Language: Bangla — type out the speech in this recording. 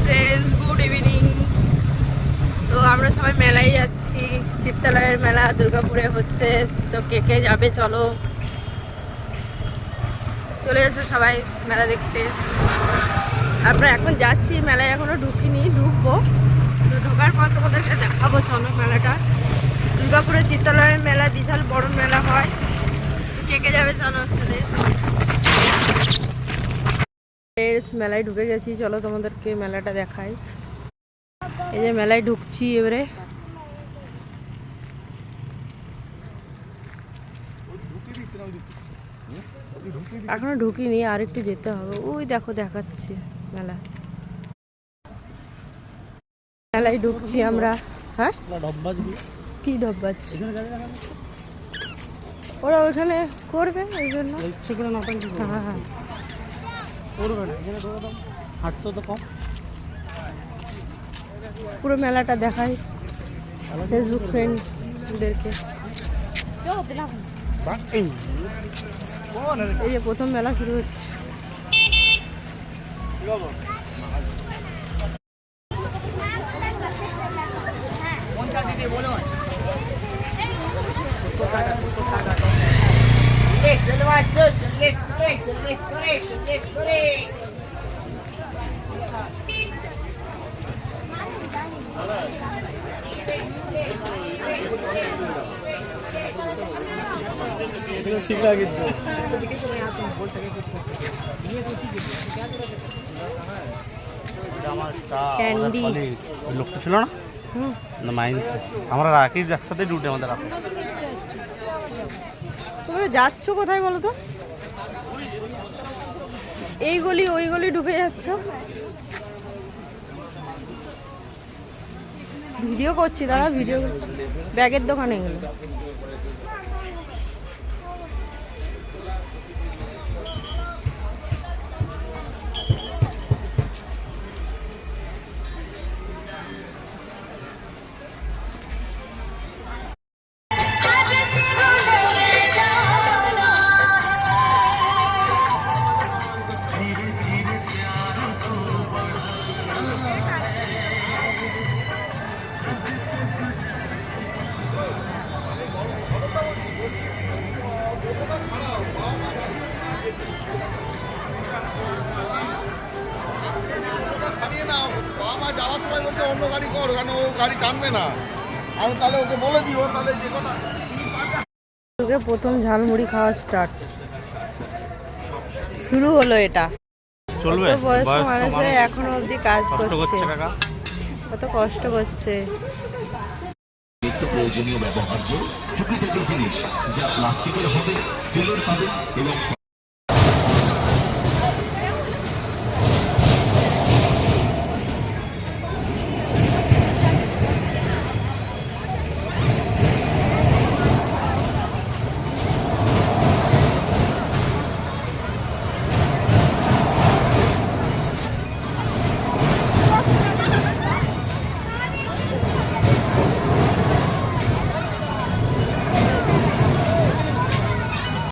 Friends, good evening. তো আমরা সবাই মেলায় যাচ্ছি, চিত্তালয়ের মেলা দুর্গাপুরে হচ্ছে। তো কে কে যাবে চলো, চলে এসো সবাই মেলা দেখতে। আমরা এখন যাচ্ছি মেলায়, এখনো ঢুকিনি, ঢুকবো। তো ঢোকার পর তোমাদেরকে দেখাবো চলো মেলাটা। দুর্গাপুরে চিত্তালয়ের মেলা বিশাল বড় মেলা হয়। কে কে যাবে চলো, চলে এসো। মেলায় ঢুকে গেছি, চলো তোমাদেরকে মেলাটা দেখাই। এই যে মেলায় ঢুকছি এবারে। এখনো ঢুকিনি, আর একটু যেতে হবে। ওই দেখো দেখাচ্ছে মেলা। মেলায় ঢুকছি আমরা। হ্যাঁ কি ডব্বাজ, ওরা ওইখানে করবে ওই জন্য। হ্যাঁ হ্যাঁ পুরো মেলাটা দেখাই ফেসবুক ফ্রেন্ডদেরকে। এই যে প্রথম মেলা শুরু হচ্ছে। ঠিক লাগে ক্যান্ডি লোকটা ছিল না না মাইন্স আমরা রাখি একসাথে ডুটে আমাদের। তোমরা যাচ্ছ কোথায় বলো তো? এই গলি ওই গলি ঢুকে যাচ্ছ। ভিডিও করছি, দাঁড়া ভিডিও। ব্যাগের দোকানে এগুলো। যাওয়ার সময় বলতে অন্য গাড়ি কর, কারণ ও গাড়ি টানবে না। আমি তাহলে ওকে বলে দিও, তাহলে যে কথা। প্রথম ঝালমুড়ি খাওয়া স্টার্ট শুরু হলো। এটা চলবে, বয়স্ক মানুষে এখনো অবধি কাজ করছে, কত কষ্ট করছে। নিত্য প্রয়োজনীয় ব্যবহার্য টুকিটাকি জিনিস, যা প্লাস্টিকের হবে, স্টিলের হবে এবং